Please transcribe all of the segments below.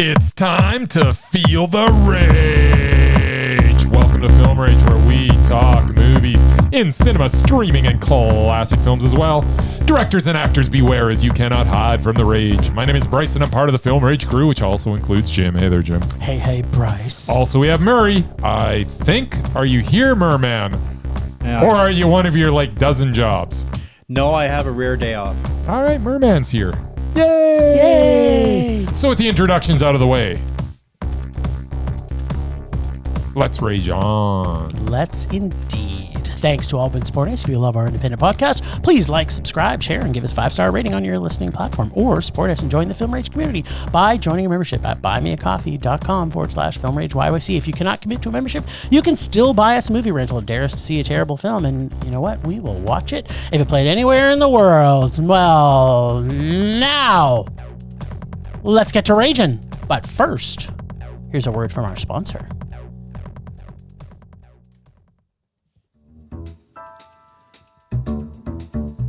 It's time to feel the rage. Welcome to Film Rage, where we talk movies in cinema, streaming, and classic films as well. Directors and actors beware, as you cannot hide from the rage. My name is Bryce, and I'm part of the Film Rage crew, which also includes Jim. Hey there, Jim. Hey, Bryce. Also, we have Murray. I think. Are you here, Merman? Yeah. Or are you one of your dozen jobs? No, I have a rare day off. All right, Merman's here. Yay! Yay! So with the introductions out of the way, let's rage on. Let's indeed. Thanks to all been supporting us. If you love our independent podcast, please like, subscribe, share, and give us a 5-star rating on your listening platform. Or support us and join the Film Rage community by joining a membership at buymeacoffee.com/FilmRageYYC. If you cannot commit to a membership, you can still buy us a movie rental and dare us to see a terrible film. And you know what? We will watch it if it played anywhere in the world. Well, now, let's get to raging. But first, here's a word from our sponsor.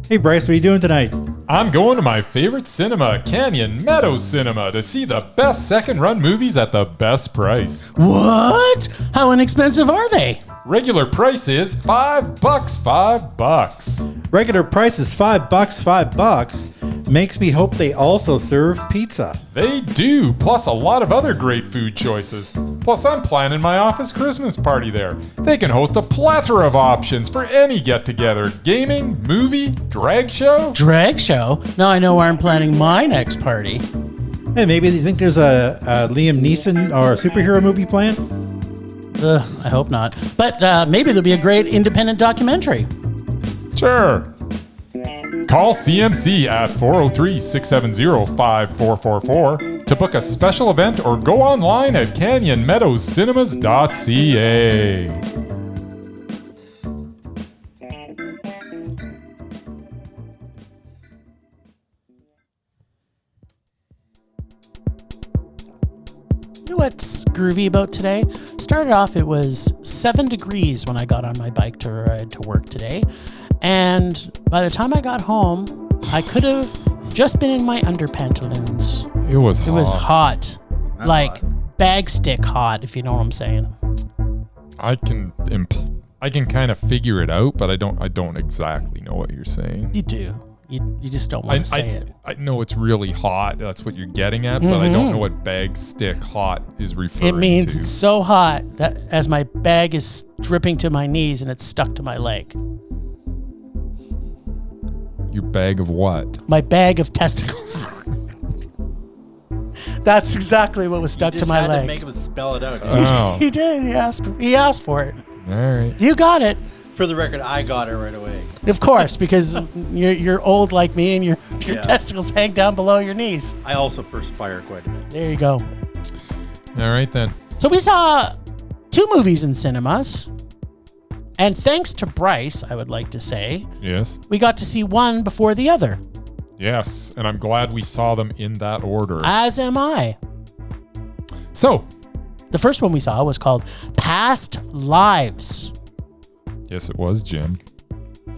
Hey, Bryce, what are you doing tonight? I'm going to my favorite cinema, Canyon Meadows Cinema, to see the best second-run movies at the best price. What? How inexpensive are they? Regular price is $5, $5. Regular price is $5. Makes me hope they also serve pizza. They do, plus a lot of other great food choices. Plus, I'm planning my office Christmas party there. They can host a plethora of options for any get-together. Gaming, movie, drag show. Drag show? Now I know where I'm planning my next party. Hey, maybe you think there's a Liam Neeson or a superhero movie planned? Ugh, I hope not. But maybe there'll be a great independent documentary. Sure. Call CMC at 403-670-5444 to book a special event or go online at canyonmeadowscinema.ca. You know what's groovy about today? Started off, it was 7 degrees when I got on my bike to ride to work today. And by the time I got home, I could have just been in my underpantaloons. It was hot. It was hot. Like bag stick hot, if you know what I'm saying. I can kind of figure it out, but I don't exactly know what you're saying. You do. You just don't want to say it. I know it's really hot. That's what you're getting at, but I don't know what bag stick hot is referring to. It means it's so hot that as my bag is dripping to my knees and it's stuck to my leg. Your bag of what? My bag of testicles. That's exactly what was stuck to my leg. To make him spell it out. Oh. He did. He asked for it. All right. You got it. For the record, I got it right away. Of course, because you're old like me and your testicles hang down below your knees. I also perspire quite a bit. There you go. All right then. So we saw 2 movies in cinemas. And thanks to Bryce, I would like to say, Yes. we got to see one before the other. Yes, and I'm glad we saw them in that order. As am I. So, The first one we saw was called Past Lives. yes, it was, Jim.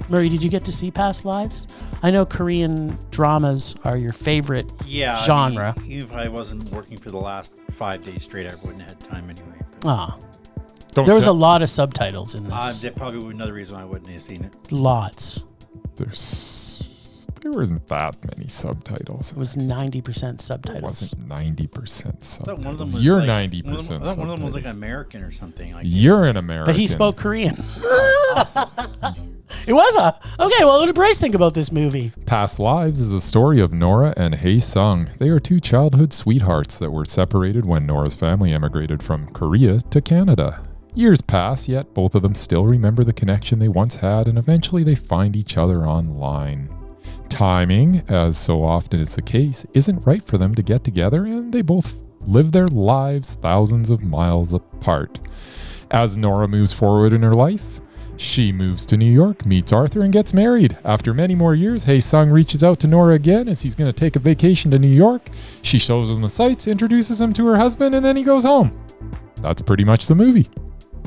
Murray, did you get to see Past Lives? I know Korean dramas are your favorite genre. Even if I wasn't working for the last 5 days straight, I wouldn't have had time anyway. Ah. There was a lot of subtitles in this. That probably would be another reason I wouldn't have seen it. Lots. There wasn't that many subtitles. It was 90% subtitles. It wasn't 90% subtitles. One of them was You're like, 90% one subtitles. of them was like American or something. You're an American. But he spoke Korean. It was okay, well, what did Bryce think about this movie? Past Lives is a story of Nora and Hae Sung. They are 2 childhood sweethearts that were separated when Nora's family emigrated from Korea to Canada. Years pass, yet both of them still remember the connection they once had, and eventually they find each other online. Timing, as so often is the case, isn't right for them to get together, and they both live their lives thousands of miles apart. As Nora moves forward in her life, she moves to New York, meets Arthur, and gets married. After many more years, Hae Sung reaches out to Nora again as he's going to take a vacation to New York. She shows him the sights, introduces him to her husband, and then he goes home. That's pretty much the movie.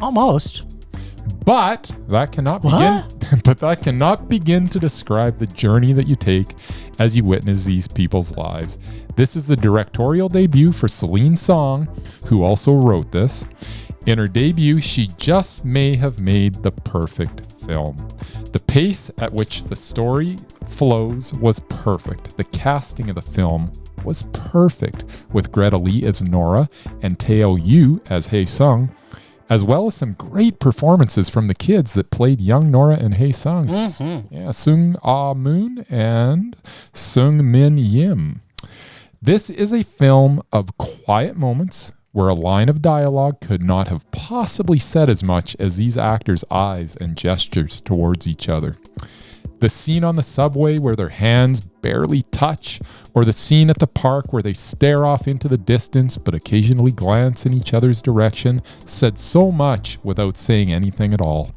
Almost. But that cannot begin to describe the journey that you take as you witness these people's lives. This is the directorial debut for Celine Song, who also wrote this. In her debut, she just may have made the perfect film. The pace at which the story flows was perfect. The casting of the film was perfect, with Greta Lee as Nora and Teo Yu as Hae Sung, as well as some great performances from the kids that played young Nora and Hae Sung. Yeah, Sung Ah Moon and Sung Min Yim. This is a film of quiet moments where a line of dialogue could not have possibly said as much as these actors' eyes and gestures towards each other. The scene on the subway where their hands barely touch, or the scene at the park where they stare off into the distance but occasionally glance in each other's direction, said so much without saying anything at all.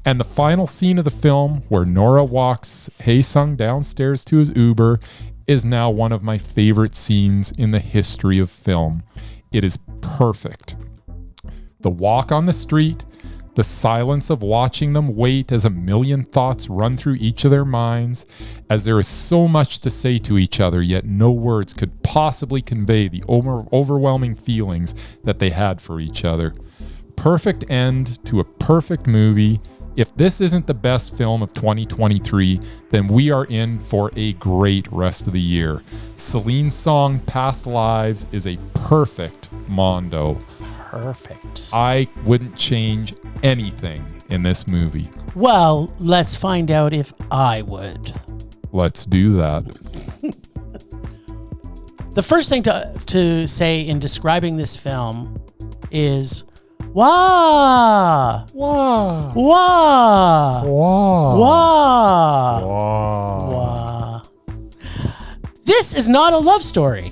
And the final scene of the film where Nora walks Hae Sung downstairs to his Uber is now one of my favorite scenes in the history of film. It is perfect. The walk on the street, the silence of watching them wait as a million thoughts run through each of their minds, as there is so much to say to each other, yet no words could possibly convey the overwhelming feelings that they had for each other. Perfect end to a perfect movie. If this isn't the best film of 2023, then we are in for a great rest of the year. Celine Song, Past Lives is a perfect mondo. Perfect. I wouldn't change anything in this movie. Well, let's find out if I would. Let's do that. The first thing to say in describing this film is wah, Wow. wah, Wow. wah, Wow. wah. This is not a love story,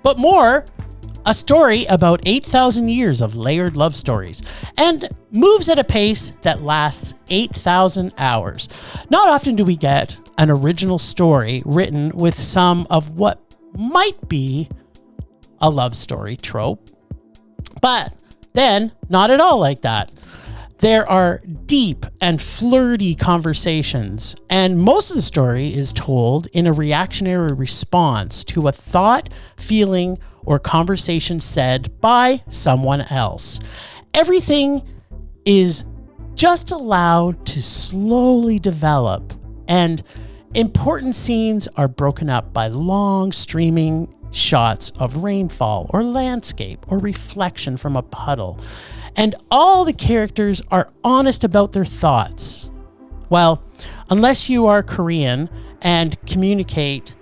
but more a story about 8,000 years of layered love stories, and moves at a pace that lasts 8,000 hours. Not often do we get an original story written with some of what might be a love story trope, but then not at all like that. There are deep and flirty conversations, and most of the story is told in a reactionary response to a thought, feeling, or conversation said by someone else. Everything is just allowed to slowly develop, and important scenes are broken up by long streaming shots of rainfall or landscape or reflection from a puddle. And all the characters are honest about their thoughts. Well, unless you are Korean and communicate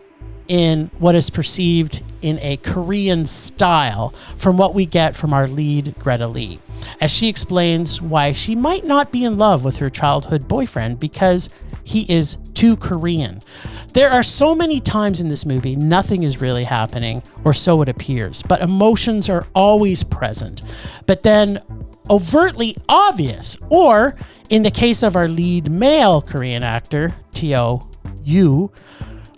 in what is perceived in a Korean style from what we get from our lead, Greta Lee, as she explains why she might not be in love with her childhood boyfriend because he is too Korean. There are so many times in this movie nothing is really happening, or so it appears, but emotions are always present, but then overtly obvious, or in the case of our lead male Korean actor, Teo Yu,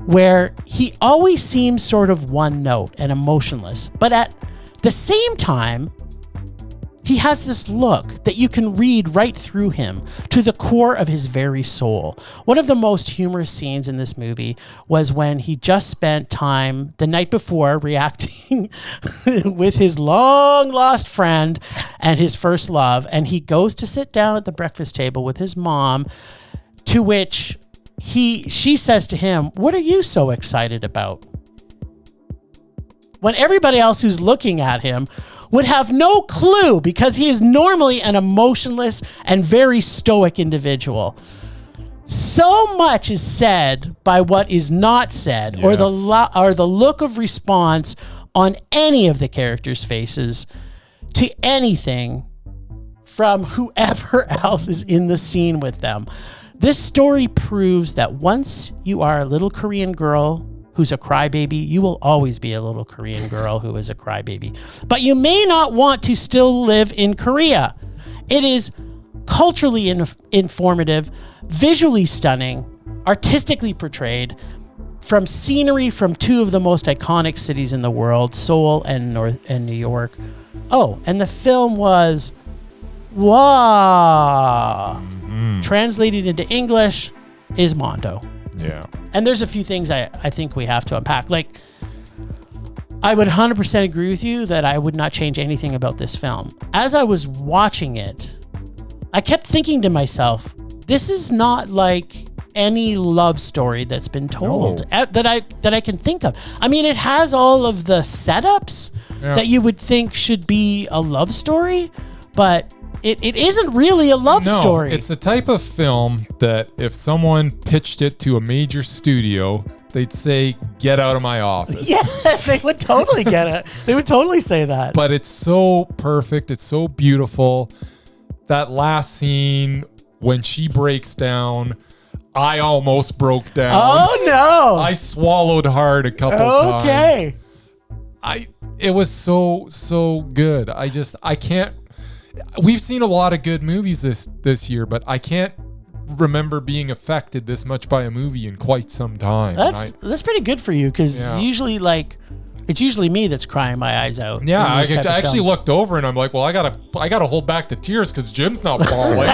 where he always seems sort of one note and emotionless, but at the same time, he has this look that you can read right through him to the core of his very soul. One of the most humorous scenes in this movie was when he just spent time the night before reacting with his long lost friend and his first love, and he goes to sit down at the breakfast table with his mom, to which she says to him, "What are you so excited about?" When everybody else who's looking at him would have no clue, because he is normally an emotionless and very stoic individual. So much is said by what is not said, Yes. or the look of response on any of the characters' faces to anything from whoever else is in the scene with them. This story proves that once you are a little Korean girl who's a crybaby, you will always be a little Korean girl who is a crybaby. But you may not want to still live in Korea. It is culturally informative, visually stunning, artistically portrayed, from scenery from two of the most iconic cities in the world, Seoul and New York. Oh, and the film was Wah. Translated into English is Mondo. Yeah. And there's a few things I think we have to unpack. Like, I would 100% agree with you that I would not change anything about this film. As I was watching it, I kept thinking to myself, this is not like any love story that's been told that I can think of. I mean, it has all of the setups that you would think should be a love story, but it isn't really a love story. It's the type of film that if someone pitched it to a major studio, they'd say, "Get out of my office." Yeah, they would totally get it. They would totally say that. But it's so perfect. It's so beautiful. That last scene when she breaks down, I almost broke down. Oh no! I swallowed hard a couple times. Okay. It was so good. I can't. We've seen a lot of good movies this year, but I can't remember being affected this much by a movie in quite some time. That's pretty good for you, because usually, like, it's usually me that's crying my eyes out. Yeah, I actually looked over and I'm like, well, I gotta hold back the tears because Jim's not bawling.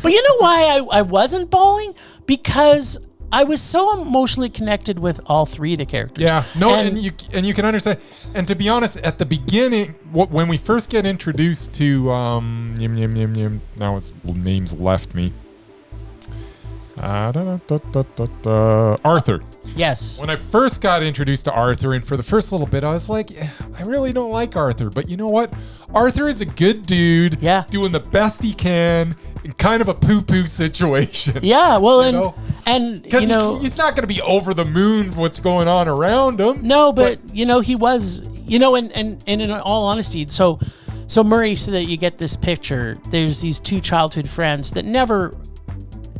But you know why I wasn't bawling? Because I was so emotionally connected with all three of the characters. Yeah, no, and you can understand. And to be honest, at the beginning, when we first get introduced to now his name's left me. Arthur. Yes. When I first got introduced to Arthur, and for the first little bit, I was like, I really don't like Arthur. But you know what? Arthur is a good dude, doing the best he can in kind of a poo-poo situation. Yeah, well, and because he's not going to be over the moon for what's going on around him. No, but he was, and in all honesty, so Murray, so that you get this picture, there's these two childhood friends that never,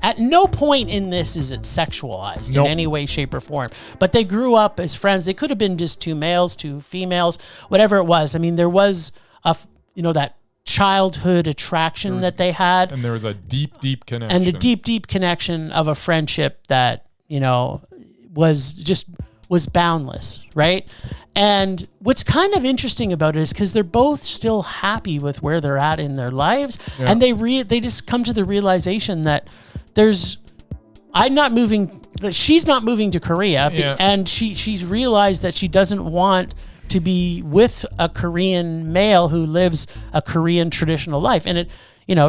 at no point in this is it sexualized in any way, shape, or form. But they grew up as friends. They could have been just two males, two females, whatever it was. I mean, there was that childhood attraction that they had. And there was a deep, deep connection. And the deep, deep connection of a friendship that, was boundless, right? And what's kind of interesting about it is because they're both still happy with where they're at in their lives. Yeah. And they just come to the realization that she's not moving to Korea, and she's realized that she doesn't want to be with a Korean male who lives a Korean traditional life. And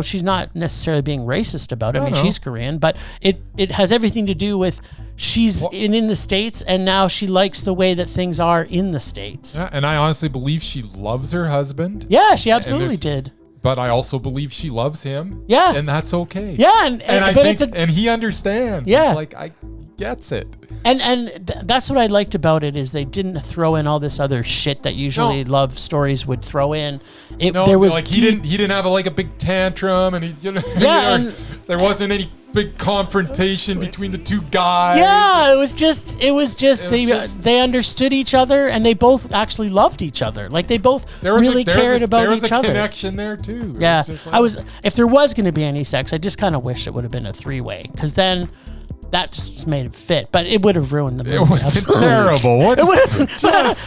she's not necessarily being racist about it. She's Korean, but it has everything to do with she's in the States, and now she likes the way that things are in the States. Yeah, and I honestly believe she loves her husband. Yeah, she absolutely did. But I also believe she loves him. Yeah. And that's okay. Yeah, and he understands. Yeah. It's like, I gets it. And that's what I liked about it, is they didn't throw in all this other shit that usually love stories would throw in. There was like he didn't have a big tantrum, and there wasn't any big confrontation between the two guys. Yeah, it was just they understood each other, and they both actually loved each other. Like, they both really cared about each other. There was a connection there too. Yeah, if there was going to be any sex, I just kind of wish it would have been a three-way, because then that just made it fit, but it would have ruined the movie. It would have been terrible.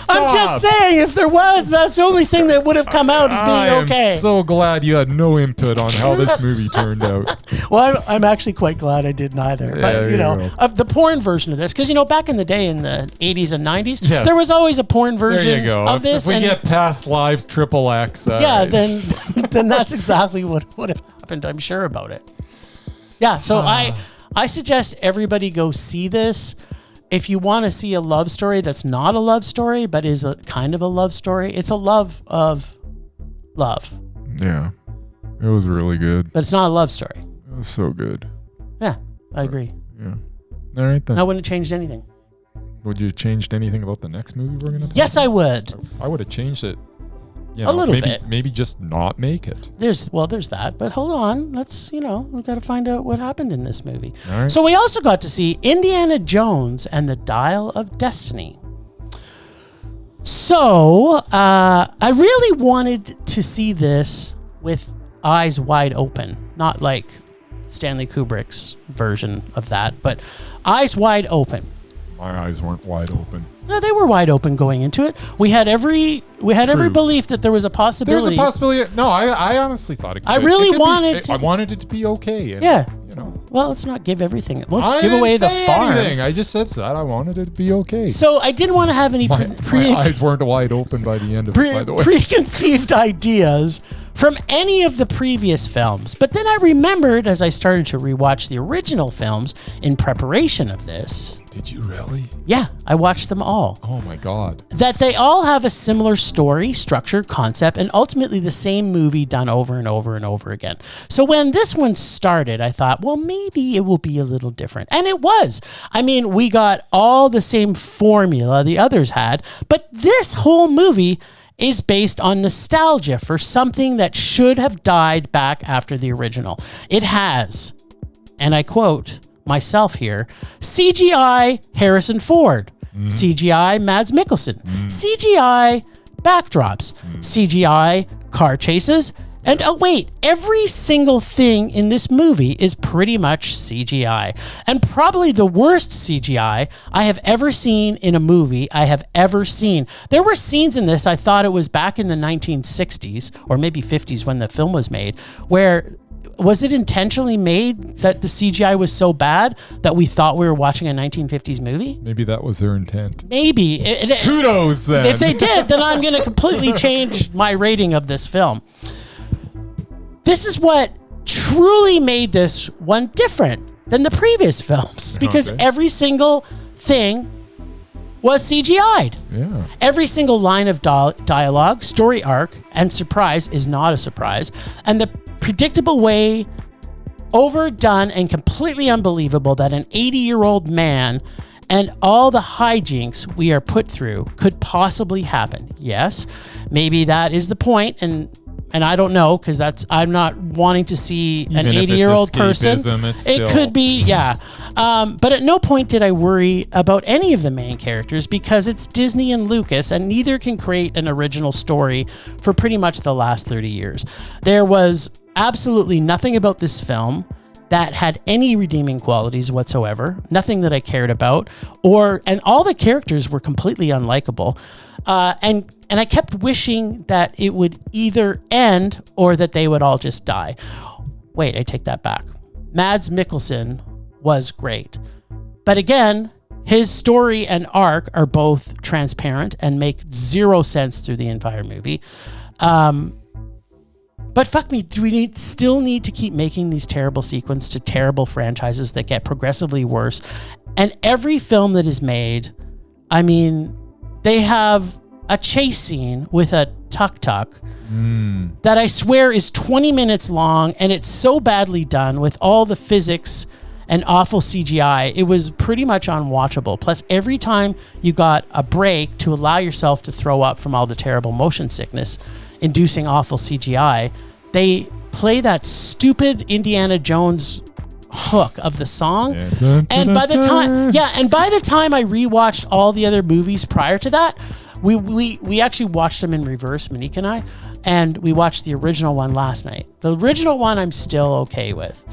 I'm just saying, if there was, that's the only thing that would have come out as being okay. I'm so glad you had no input on how this movie turned out. Well, I'm actually quite glad I did neither. But the porn version of this, because back in the day, in the 80s and 90s, there was always a porn version of this. If we get past Lives XXX, then that's exactly what would have happened. I'm sure about it. Yeah, so I suggest everybody go see this. If you want to see a love story that's not a love story, but is a kind of a love story, it's a love of love. Yeah, it was really good. But it's not a love story. It was so good. Yeah, I agree. Yeah. All right, then. I wouldn't have changed anything. Would you have changed anything about the next movie we're going to talk Yes, about? I would. I would have changed it. A little bit. Maybe just not make it. There's that, but hold on. Let's, we got to find out what happened in this movie. All right. So we also got to see Indiana Jones and the Dial of Destiny. So I really wanted to see this with eyes wide open, not like Stanley Kubrick's version of that, but eyes wide open. My eyes weren't wide open. No, they were wide open going into it. We had every belief that there was a possibility. There's a possibility. No, I honestly thought it could. I really wanted I wanted it to be okay. And, yeah. You know. Well, let's not give everything. Let's I give didn't away the say farm. anything. I just said that I wanted it to be okay. So I didn't want to have any my eyes weren't wide open by the end of it, by the way. preconceived ideas from any of the previous films. But then I remembered as I started to rewatch the original films in preparation of this. Did you really? Yeah, I watched them all. Oh my God. That they all have a similar story, structure, concept, and ultimately the same movie done over and over and over again. So when this one started, I thought, well, maybe it will be a little different. And it was. I mean, we got all the same formula the others had, but this whole movie is based on nostalgia for something that should have died back after the original. It has, and I quote myself here, CGI Harrison Ford, CGI Mads Mikkelsen, CGI backdrops, CGI car chases, and oh wait, every single thing in this movie is pretty much CGI. And probably the worst CGI I have ever seen in a movie I have ever seen. There were scenes in this, I thought it was back in the 1960s, or maybe 50s when the film was made, where was it intentionally made that the CGI was so bad that we thought we were watching a 1950s movie? Maybe that was their intent. Maybe. Kudos then. If they did, then I'm going to completely change my rating of this film. This is what truly made this one different than the previous films, because every single thing was CGI'd. Yeah. Every single line of dialogue, story arc, and surprise is not a surprise. And the predictable way, overdone and completely unbelievable that an 80-year-old man and all the hijinks we are put through could possibly happen. Yes, maybe that is the point, and I don't know, because I'm not wanting to see an 80-year-old person. It could be, yeah. But at no point did I worry about any of the main characters, because it's Disney and Lucas, and neither can create an original story for pretty much the last 30 years. There was absolutely nothing about this film that had any redeeming qualities whatsoever, nothing that I cared about, and all the characters were completely unlikable. And I kept wishing that it would either end or that they would all just die. Wait, I take that back. Mads Mikkelsen was great. But again, his story and arc are both transparent and make zero sense through the entire movie. But fuck me, do we still need to keep making these terrible sequels to terrible franchises that get progressively worse? And every film that is made, I mean, they have a chase scene with a tuk-tuk that I swear is 20 minutes long, and it's so badly done with all the physics and awful CGI. It was pretty much unwatchable. Plus, every time you got a break to allow yourself to throw up from all the terrible motion sickness inducing awful CGI, they play that stupid Indiana Jones hook of the song. And by the time I rewatched all the other movies prior to that, we actually watched them in reverse, Monique and I, and we watched the original one last night. The original one I'm still okay with.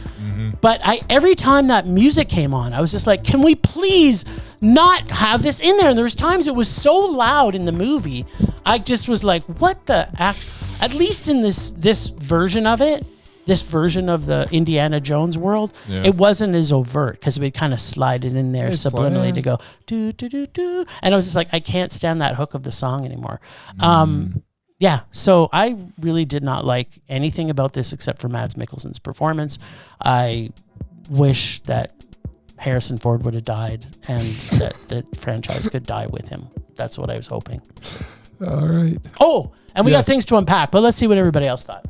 But every time that music came on, I was just like, can we please not have this in there? And there was times it was so loud in the movie, I just was like, what the at least in this version of it, this version of the Indiana Jones world, it wasn't as overt, because we kind of slide it in there subliminally to go do do do do, and I was just like, I can't stand that hook of the song anymore. Yeah, so I really did not like anything about this except for Mads Mikkelsen's performance. I wish that Harrison Ford would have died and that the franchise could die with him. That's what I was hoping. All right. Oh, and we got things to unpack, but let's see what everybody else thought.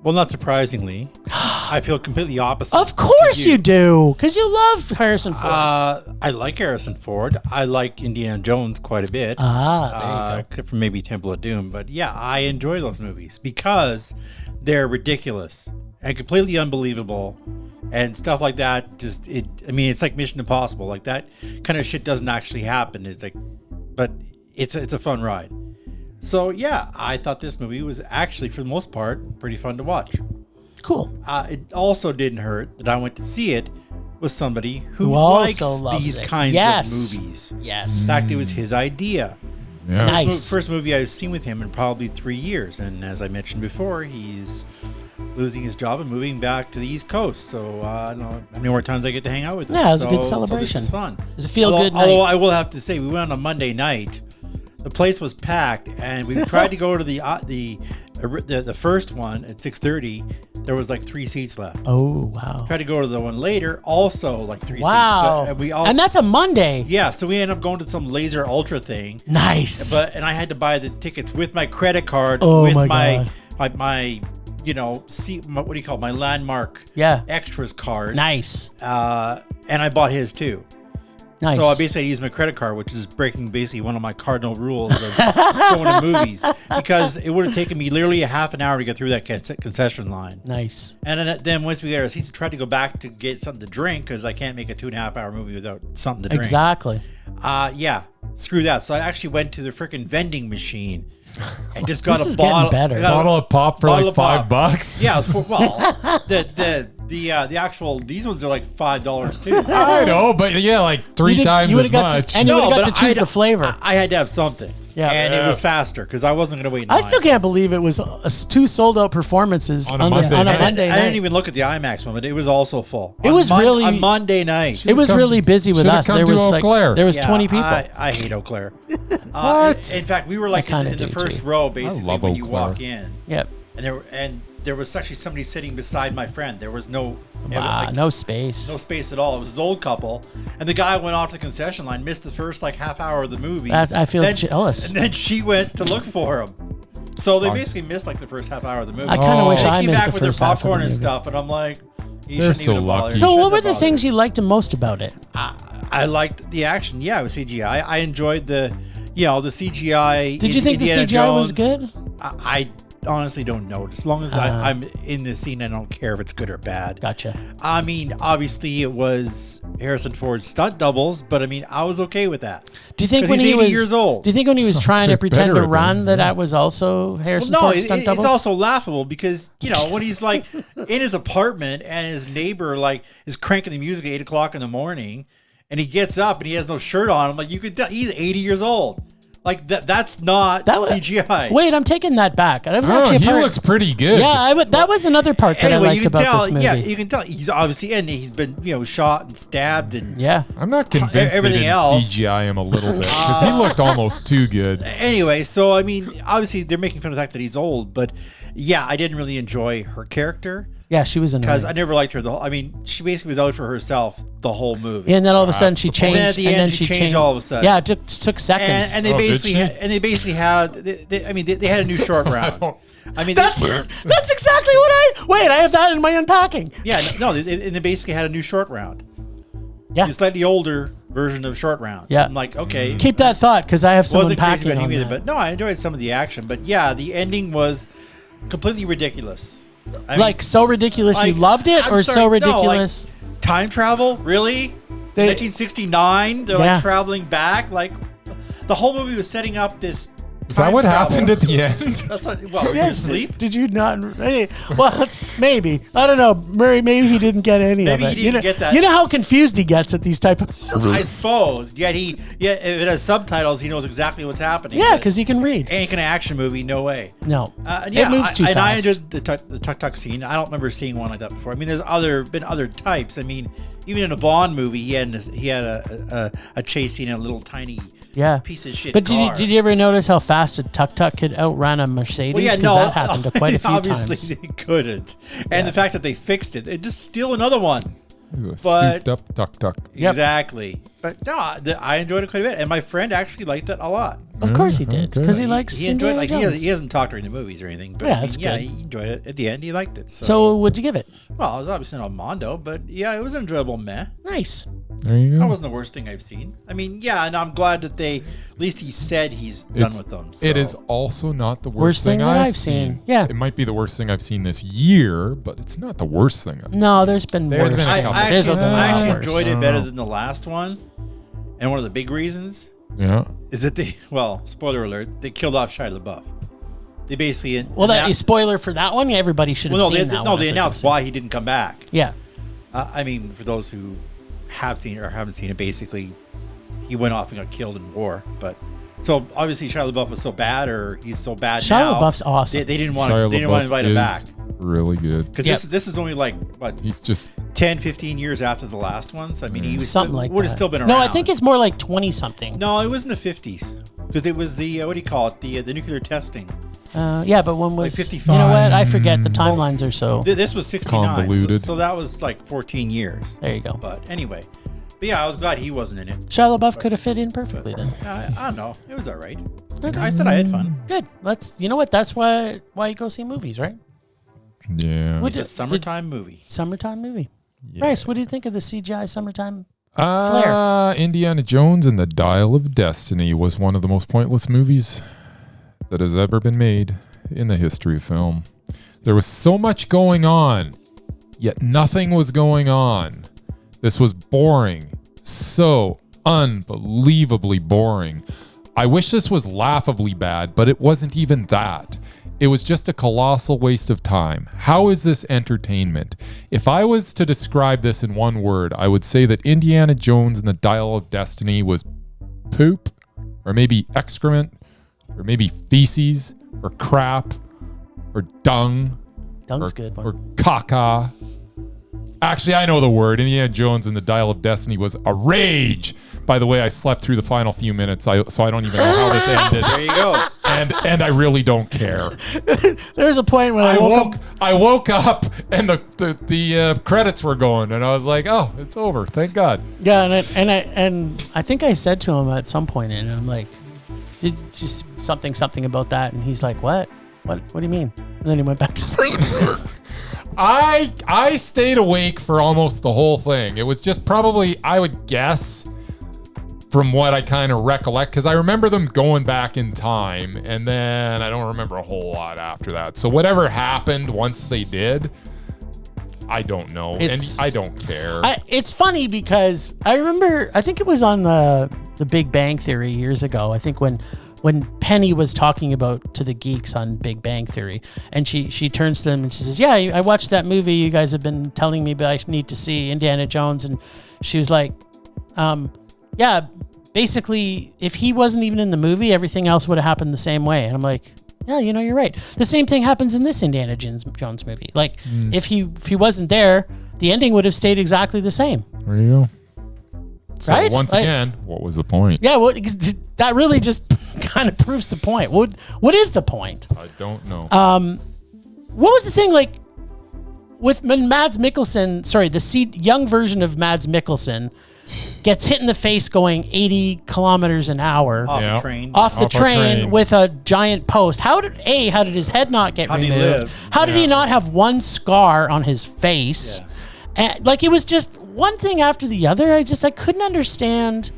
Well, not surprisingly, I feel completely opposite. Of course you do, because you love Harrison Ford. I like Harrison Ford. I like Indiana Jones quite a bit. There you go. Except for maybe Temple of Doom. But yeah, I enjoy those movies because they're ridiculous and completely unbelievable and stuff like that. It's like Mission Impossible. Like, that kind of shit doesn't actually happen. But it's a fun ride. So yeah, I thought this movie was actually, for the most part, pretty fun to watch. Cool. It also didn't hurt that I went to see it was somebody who also likes loves these it. kinds Yes. of movies. Yes. In fact, it was his idea. Yeah. Nice. It was the first movie I've seen with him in probably 3 years. And as I mentioned before, he's losing his job and moving back to the East Coast. So I don't know how many more times I get to hang out with him. Yeah, it was a good So celebration. this is fun. It was a feel-good night. Although I will have to say, we went on a Monday night. The place was packed, and we tried to go to the first one at 6:30. There was like 3 seats left. Oh, wow. Tried to go to the one later, also like 3 Wow. seats. So, and that's a Monday. yeah, so we ended up going to some laser ultra thing. Nice. And I had to buy the tickets with my credit card, Oh with my my you know, what do you call it? My landmark Yeah. extras card. Nice. And I bought his too. Nice. So I basically used my credit card, which is breaking basically one of my cardinal rules of going to movies, because it would have taken me literally a half an hour to get through that concession line. Nice. And then once we got our seats, I tried to go back to get something to drink because I can't make a 2.5 hour movie without something to drink. Exactly. Yeah, screw that. So I actually went to the freaking vending machine and just got This a is getting bottle. better. I got a Bottle of pop for bottle like of pop. $5. Yeah, it's for, well, the actual, these ones are like $5 too. So. I know, but yeah, like three times you as would've got much. and you would have got but to choose I'd- the flavor. I had to have something. Yeah. And it was Yes. faster because I wasn't going to wait in I line. still can't believe it was 2 sold-out performances On on a a Monday Monday night. night. I didn't even look at the IMAX one, but it was also full. It was really- a Monday night. It was Come- really busy with should've us. come There to was Eau like Claire. there was Yeah, 20 people. I hate Eau Claire. What? In fact, we were like kinda in the do, first too. row, basically, love when Eau you Claire. walk in. Yep. And there was actually somebody sitting beside my friend. There was no No space. no space at all. It was this old couple, and the guy went off the concession line, missed the first like half hour of the movie. I feel Then- jealous. And then she went to look for him. So they basically missed like the first half hour of the movie. I kind of Oh. wish They I came missed back the with their first half of the popcorn and movie. stuff, and I'm like, you They're shouldn't so even bother. lucky. You So shouldn't what were have the bothered. things you liked the most about it? I liked the action. Yeah, it was CGI. I enjoyed the CGI. Did you think Indiana the CGI was Jones. good? I honestly don't know. As long as I'm in the scene, I don't care if it's good or bad. Gotcha. I mean, obviously it was Harrison Ford's stunt doubles, but I mean, I was okay with that. Do you think 'Cause when he's he 80 was years old? Do you think when he was trying to it's pretend better to at run them, that was also Harrison No, Ford's stunt doubles? it's also laughable because when he's like in his apartment and his neighbor like is cranking the music at 8 o'clock in the morning, and he gets up and he has no shirt on. I'm like, you could tell he's 80 years old. Like that's not CGI. Wait, I'm taking that back. That was Oh, actually a he part. looks pretty good. Yeah, that was another part that Anyway, I you liked can about tell. this movie. Yeah, you can tell he's obviously and he's been shot and stabbed and Yeah. I'm not convinced they Everything didn't else. CGI him a little bit because he looked almost too good. Anyway, so I mean, obviously they're making fun of the fact that he's old, but yeah, I didn't really enjoy her character Yeah, she was because annoying. I never liked her. She basically was out for herself the whole movie. And then all of a sudden she the changed. point. And then at the end, she changed all of a sudden. Yeah, it took seconds. And they Oh, did basically she? had they had a new short round. I mean, that's exactly what I have that in my unpacking. they basically had a new short round. Yeah. A slightly older version of short round. Yeah. I'm like, okay. Keep that thought because I have some Wasn't crazy unpacking about on him either, that. but no, I enjoyed some of the action. But yeah, the ending was completely ridiculous. I mean, Like so ridiculous you like, loved it, I'm or sorry, so no, like, ridiculous? time travel, really? 1969, they're Yeah. like traveling back. Like the whole movie was setting up this. Is that what happened at the end? That's what, were you asleep? Did you not? Well, maybe. I don't know. Murray, maybe he didn't get any Maybe of it. he didn't get that. You know how confused he gets at these type of I movies. suppose. Yet if it has subtitles, he knows exactly what's happening. Yeah, But because he can read. ain't an action movie, no way. No. And It moves too and I fast. enjoyed the tuk-tuk scene. I don't remember seeing one like that before. I mean, there's been other types. I mean, even in a Bond movie, he had a chase scene in a little tiny Yeah. piece of shit But car. did you ever notice how fast a tuk-tuk could outrun a Mercedes? Well, yeah, 'Cause no, that happened to quite a few obviously times. they couldn't. And the fact that they fixed it, they just steal another one. But, But- souped up tuk-tuk. Yep. Exactly. But no, I enjoyed it quite a bit, and my friend actually liked it a lot. Of course he did, Okay. because he likes He enjoyed Indiana it. Jones. He hasn't talked during the movies or anything, but Yeah, I mean, that's good. he enjoyed it. At the end, he liked it. So what'd you give it? Well, it was obviously not Mondo, but yeah, it was an enjoyable meh. Nice. There you go. That wasn't the worst thing I've seen. I mean, yeah, and I'm glad that at least he said he's done with them. So. It is also not the worst, Worst thing that I've seen. Yeah. It might be the worst thing I've seen this year, but it's not the worst thing I've No, there's been There's worse. been a I, couple. I There's actually, a lot I actually worse. enjoyed I it don't better know. than the last one. And one of the big reasons seen. Yeah. is that spoiler alert, they killed off Shia LaBeouf. They basically Well, that is spoiler for that one. Everybody should have well, no, seen they, that no, one. they if they've announced seen it. why he didn't come back. Yeah. I mean, for those who have seen it or haven't seen it, basically, he went off and got killed in war. But so obviously, Shia LaBeouf was so bad, or he's so bad now. Shia LaBeouf's awesome. They didn't want to invite him back. Really good. Because this is only like what, he's just 10, 15 years after the last ones. I mean, he was something like would have that. still been around. No, I think it's more like 20 something. No, it was in the 50s because it was the what do you call it? The nuclear testing. Yeah, but when was Like 55. You know what? I forget. The timelines are so. This was 69, convoluted. so that was like 14 years. There you go. But anyway, yeah, I was glad he wasn't in it. Shia LaBeouf could have fit in perfectly then. I don't know. It was all right. I said I had fun. Good. You know what? That's why you go see movies, right? Yeah. It's a summertime movie. Summertime movie. Yeah. Bryce, what do you think of the CGI summertime flair? Indiana Jones and the Dial of Destiny was one of the most pointless movies that has ever been made in the history of film. There was so much going on, yet nothing was going on. This was boring. So unbelievably boring. I wish this was laughably bad, but it wasn't even that. It was just a colossal waste of time. How is this entertainment? If I was to describe this in one word, I would say that Indiana Jones and the Dial of Destiny was poop, or maybe excrement, or maybe feces, or crap, or dung. Dung's good one. Or caca. Actually, I know the word. Indiana Jones and the Dial of Destiny was a rage. By the way, I slept through the final few minutes, so I don't even know how this ended. There you go. And I really don't care. There's a point when I woke up and the credits were going, and I was like, "Oh, it's over! Thank God." Yeah, and I think I said to him at some point, and I'm like, "Did just something about that?" And he's like, "What? What do you mean?" And then he went back to sleep. I stayed awake for almost the whole thing. It was just probably, I would guess, from what I kind of recollect, because I remember them going back in time, and then I don't remember a whole lot after that. So whatever happened once they did, I don't know, and I don't care. It's funny because I remember, I think it was on the Big Bang Theory years ago. I think when Penny was talking about to the geeks on Big Bang Theory, and she turns to them and she says, "Yeah, I watched that movie you guys have been telling me, but I need to see Indiana Jones." And she was like, "Yeah, basically, if he wasn't even in the movie, everything else would have happened the same way." And I'm like, "Yeah, you're right. The same thing happens in this Indiana Jones movie. Like, if he wasn't there, the ending would have stayed exactly the same." There you go. So right? once again, what was the point? Yeah, well, that really just kind of proves the point. What is the point? I don't know. What was the thing like with Mads Mikkelsen? Sorry, the young version of Mads Mikkelsen gets hit in the face going 80 kilometers an hour off the train with a giant post. How did his head not get removed? Did he live? How did he not have one scar on his face? Yeah. And, like, it was just one thing after the other. I couldn't understand.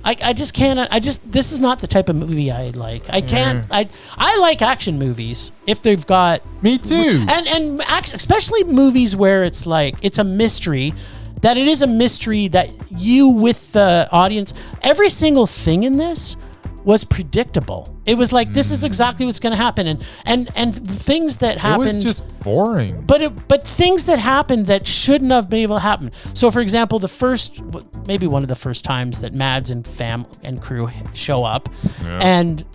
I just can't. This is not the type of movie I like. I can't. I like action movies if they've got. Me too. And especially movies where it's like it's a mystery. That it is a mystery that you with the audience. Every single thing in this was predictable. It was like this is exactly what's going to happen, and things that happened. It was just boring. But things that happened that shouldn't have been able to happen. So, for example, maybe one of the first times that Mads and crew show up, and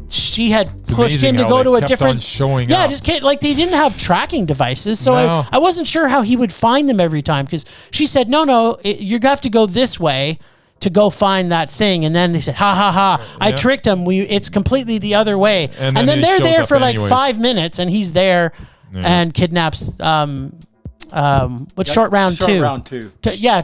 she had pushed him to go to a different showing up. Just can't, like they didn't have tracking devices, so I wasn't sure how he would find them every time because she said no, you have to go this way to go find that thing, and then they said, "Ha ha ha! I tricked him. It's completely the other way." And then they're there for like 5 minutes, and he's there and kidnaps. Short round two? Short round 2.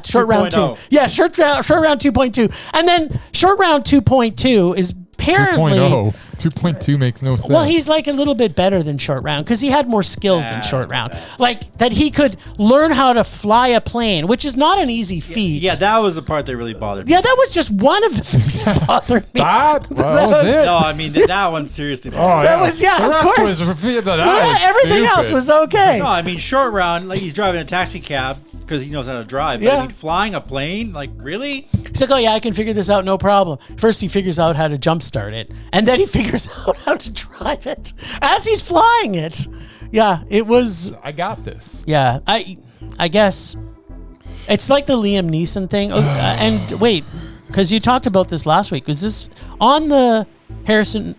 Short round 2. Yeah, short round 2.2, and then short round 2.2 is apparently 2.0. 2.2 makes no sense. Well, he's like a little bit better than short round because he had more skills than short round. Like that he could learn how to fly a plane, which is not an easy feat. Yeah, that was the part that really bothered me. Yeah, that was just one of the things that bothered me. That was it. No, I mean that one seriously. Oh, that was the rest course. Everything else was okay. No, I mean short round, like he's driving a taxi cab because he knows how to drive. But I mean, flying a plane, like really? He's like, "Oh yeah, I can figure this out, no problem." First, he figures out how to jumpstart it, and then he figures out how to drive it as he's flying it. Yeah, it was. I got this. Yeah, I guess It's like the Liam Neeson thing. And wait, because you talked about this last week. Was this on the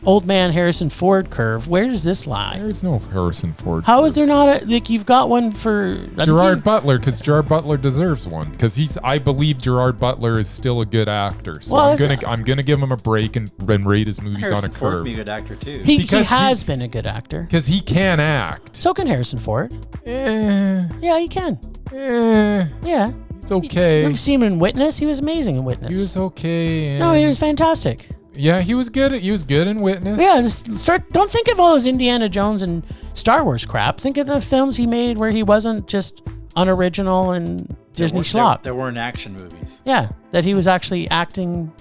old man Harrison Ford curve? Where does this lie? There's no Harrison Ford. How is there not you've got one for Gerard Butler? Because Gerard Butler deserves one. Because I believe Gerard Butler is still a good actor. So I'm gonna give him a break and rate his movies Harrison on a Ford curve. would be a good actor too. He has been a good actor. Because he can act. So can Harrison Ford. Yeah, he can. Yeah. He's okay. Remember seeing him in Witness? He was amazing in Witness. He was okay. No, he was fantastic. Yeah, he was good. He was good in Witness. Yeah, don't think of all his Indiana Jones and Star Wars crap. Think of the films he made where he wasn't just unoriginal and Disney schlock. There weren't action movies. Yeah, that he was actually acting.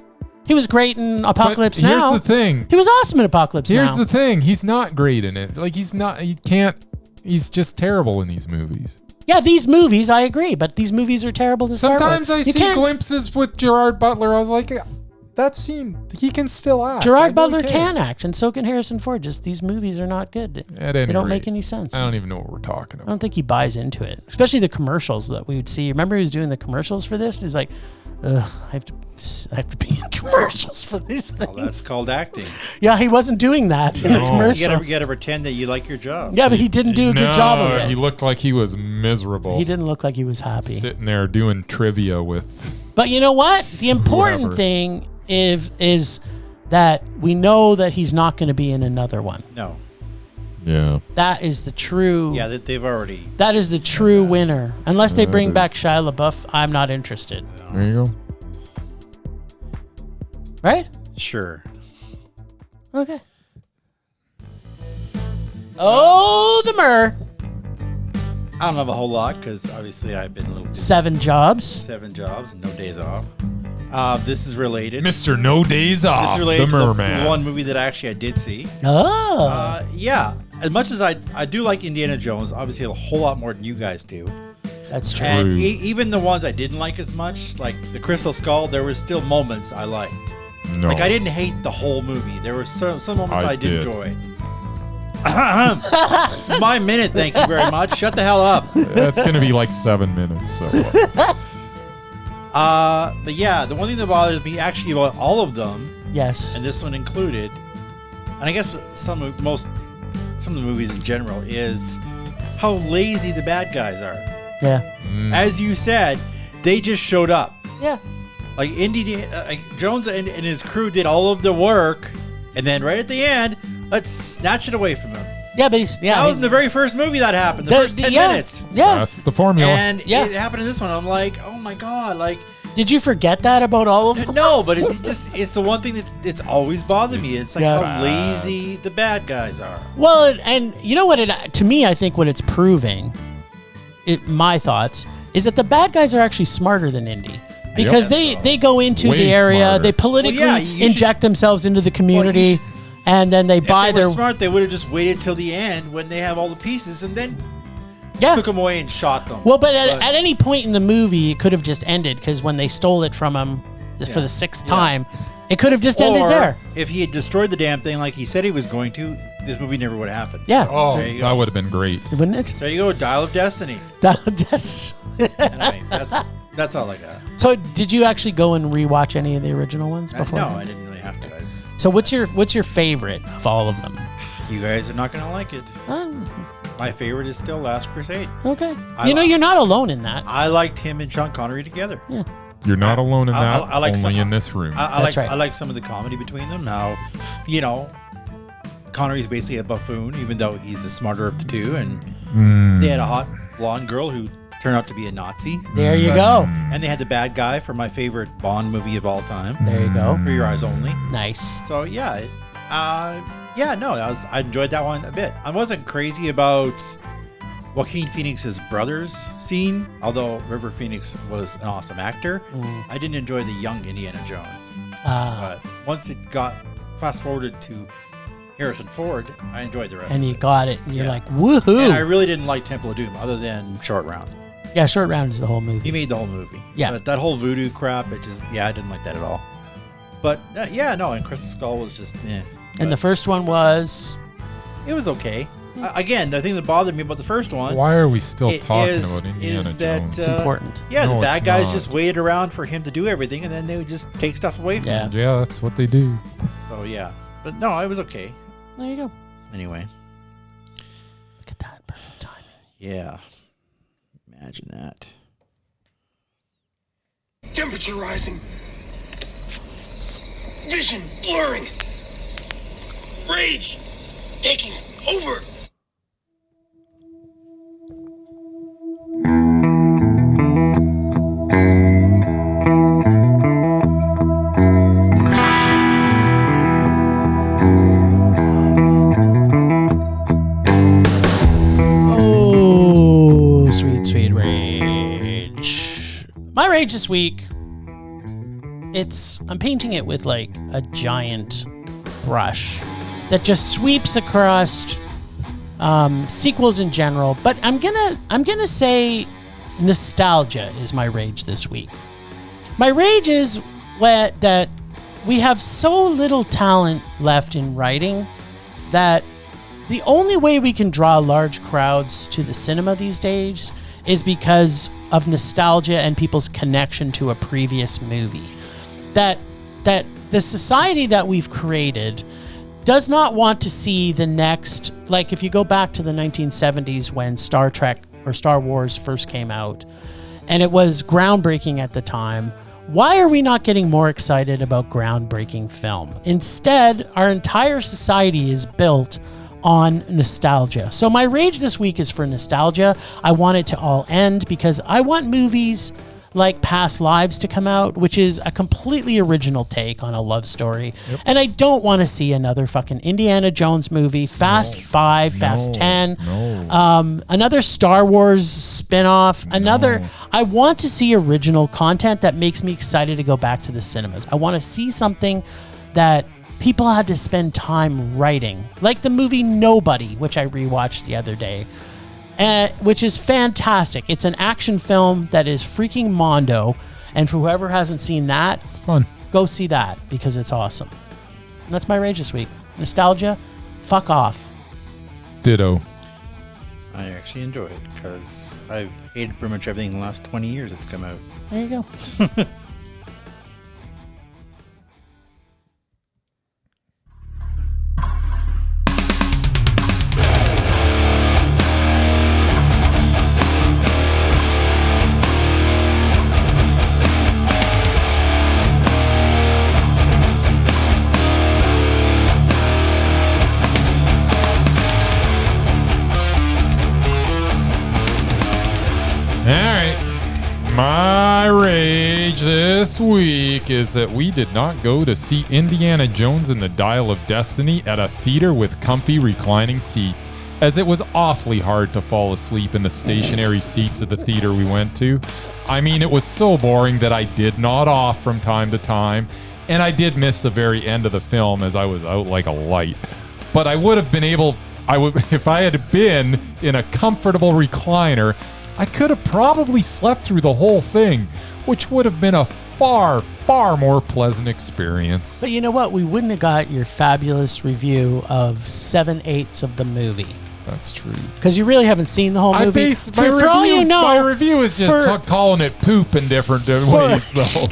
He was great in Apocalypse Now. Here's the thing. He was awesome in Apocalypse Now. Here's the thing. He's not great in it. Like, he's not. He can't. He's just terrible in these movies. Yeah, these movies, I agree, but these movies are terrible to start with. Sometimes I see glimpses with Gerard Butler. I was like, that scene, he can still act. Gerard Butler can act, and so can Harrison Ford. Just these movies are not good. They don't make any sense. I don't even know what we're talking about. I don't think he buys into it, especially the commercials that we would see. Remember, he was doing the commercials for this. He's like, "Ugh, I have to be in commercials for these things." Well, that's called acting. Yeah, he wasn't doing that in the commercials. You got to pretend that you like your job. Yeah, but he didn't do a good job of it. He looked like he was miserable. He didn't look like he was happy. Sitting there doing trivia with. But you know what? The important thing is that we know that he's not going to be in another one. No. Yeah. That is the true. Yeah, they've already. That is the true winner. Unless they bring back Shia LaBeouf, I'm not interested. There you go. Right? Sure. Okay. Oh, the Mur. I don't have a whole lot because obviously I've been a little busy. 7 jobs. 7 jobs, no days off. This is related. Mr. No Days Off, This is related the to Merman. the one movie that I did see. Oh. Yeah. As much as I do like Indiana Jones, obviously a whole lot more than you guys do. That's true. And even the ones I didn't like as much, like the Crystal Skull, there were still moments I liked. No. Like I didn't hate the whole movie. There were some moments I did enjoy. This is my minute, thank you very much. Shut the hell up. That's going to be like 7 minutes. So. But yeah, the one thing that bothers me actually about all of them, yes, and this one included, and I guess some of the movies in general, is how lazy the bad guys are. Yeah. As you said, they just showed up. Yeah. Like Jones and his crew did all of the work, and then right at the end, let's snatch it away from him. Yeah, but that was in the very first movie that happened. The first 10 minutes. Yeah. That's the formula. And it happened in this one. I'm like, oh my God, like. Did you forget that about all of them? No, but it's the one thing it's always bothered me. It's like how lazy the bad guys are. Well, and you know what? To me, I think what it's proving, my thoughts, is that the bad guys are actually smarter than Indy. Because they go into the area, smarter. They politically inject themselves into the community, and then they buy their. If they were smart, they would have just waited till the end when they have all the pieces, and then took them away and shot them. Well, but at any point in the movie, it could have just ended, because when they stole it from him for the 6th time, it could have just ended there. If he had destroyed the damn thing like he said he was going to, this movie never would have happened. Yeah. Oh, that would have been great. Wouldn't it? So there you go, Dial of Destiny. Dial of Destiny. Anyway, that's all I got. So, did you actually go and rewatch any of the original ones before? No, I didn't really have to. So, what's your favorite of all of them? You guys are not going to like it. My favorite is still Last Crusade. Okay. You're not alone in that. I liked him and Sean Connery together. Yeah. You're not alone in that. I like only in this room. I like some of the comedy between them. Now, Connery's basically a buffoon, even though he's the smarter of the two. And they had a hot blonde girl who turned out to be a Nazi. There you go. And they had the bad guy for my favorite Bond movie of all time. There you go. For Your Eyes Only. Nice. So I enjoyed that one a bit. I wasn't crazy about Joaquin Phoenix's brother's scene, although River Phoenix was an awesome actor. I didn't enjoy the young Indiana Jones. But once it got fast forwarded to Harrison Ford, I enjoyed the rest. And you got it. And you're like, woohoo! And I really didn't like Temple of Doom, other than Short Round. Yeah, Short Round is the whole movie. He made the whole movie. Yeah. But that whole voodoo crap, I didn't like that at all. But and Crystal Skull was just And the first one was? It was okay. Again, the thing that bothered me about the first one. Why are we still talking about Indiana Jones? It's important. Yeah, No, the bad it's guys not. just waited around for him to do everything, and then they would just take stuff away from him. Yeah, that's what they do. So yeah, but no, it was okay. There you go. Anyway, Look at that perfect timing. yeah, imagine that. Temperature rising. Vision blurring. Rage taking over. Oh, sweet, sweet rage. My rage this week, I'm painting it with like a giant brush that just sweeps across sequels in general, but I'm gonna say nostalgia is my rage this week. My rage is that we have so little talent left in writing that the only way we can draw large crowds to the cinema these days is because of nostalgia and people's connection to a previous movie. That the society that we've created does not want to see the next, like if you go back to the 1970s when Star Trek or Star Wars first came out, and it was groundbreaking at the time, why are we not getting more excited about groundbreaking film? Instead, our entire society is built on nostalgia. So my rage this week is for nostalgia. I want it to all end because I want movies like Past Lives to come out, which is a completely original take on a love story. Yep. And I don't want to see another fucking Indiana Jones movie, Fast 5, Fast 10, another Star Wars spin-off, I want to see original content that makes me excited to go back to the cinemas. I want to see something that people had to spend time writing, like the movie Nobody, which I rewatched the other day. Which is fantastic. It's an action film that is freaking mondo, and for whoever hasn't seen that, It's fun. go see that because it's awesome. And that's my rage this week. Nostalgia, fuck off. Ditto. I actually enjoy it because I've hated pretty much everything in the last 20 years it's come out. There you go. My rage this week is that we did not go to see Indiana Jones and the Dial of Destiny at a theater with comfy reclining seats, as it was awfully hard to fall asleep in the stationary seats of the theater we went to. I mean, it was so boring that I did nod off from time to time, and I did miss the very end of the film as I was out like a light. But I would have been able, if I had been in a comfortable recliner, I could have probably slept through the whole thing, which would have been a far, far more pleasant experience. But you know what? We wouldn't have got your fabulous review of 7/8 of the movie. That's true. Because you really haven't seen the whole movie. For all you know, my review is just calling it poop in different ways, though.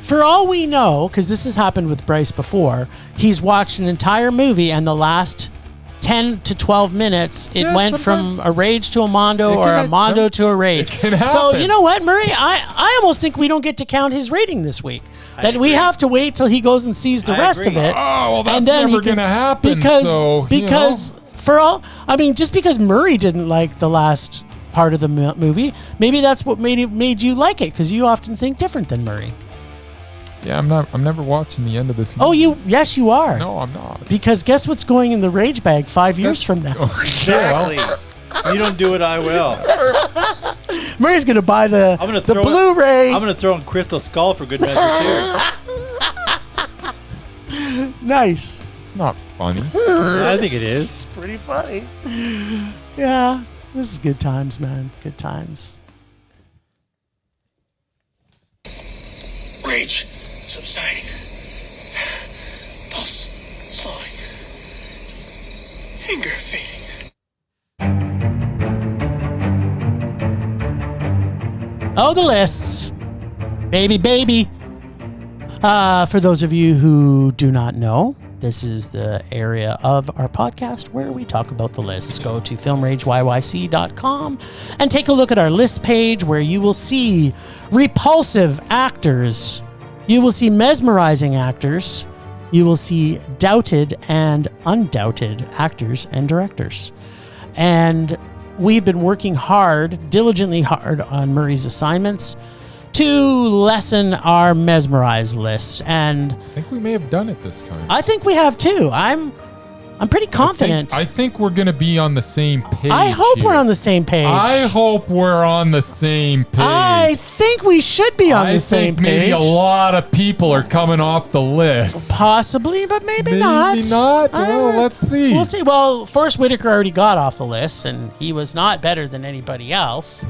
For all we know, because this has happened with Bryce before, he's watched an entire movie and the last 10 to 12 minutes, it went from a rage to a mondo or a mondo to a rage. So you know what, Murray? I almost think we don't get to count his rating this week. That we have to wait till he goes and sees the rest of it. Oh, well, that's never going to happen. Because just because Murray didn't like the last part of the movie, maybe that's what made you like it, because you often think different than Murray. Yeah, I'm never watching the end of this movie. Oh, yes, you are. No, I'm not. Because guess what's going in the rage bag 5 years from now? Exactly. You don't do it, I will. Murray's going to buy the Blu-ray. I'm going to throw in Crystal Skull for good measure, too. Nice. It's not funny. I think it is. It's pretty funny. Yeah, this is good times, man. Good times. Rage subsiding. Pulse slowing. Anger fading. Oh, the lists. Baby. For those of you who do not know, this is the area of our podcast where we talk about the lists. Go to filmrageyyc.com and take a look at our list page where you will see repulsive actors. You will see mesmerizing actors. You will see doubted and undoubted actors and directors. And we've been working diligently hard on Murray's assignments to lessen our mesmerized list. And I think we may have done it this time. I think we have too. I'm pretty confident. I think we're going to be on the same page. I hope here. we're on the same page. I hope we're on the same page. I think we should be on the same page. I think maybe a lot of people are coming off the list. Possibly, but maybe not. Maybe not. Well, let's see. We'll see. Well, Forrest Whitaker already got off the list, and he was not better than anybody else.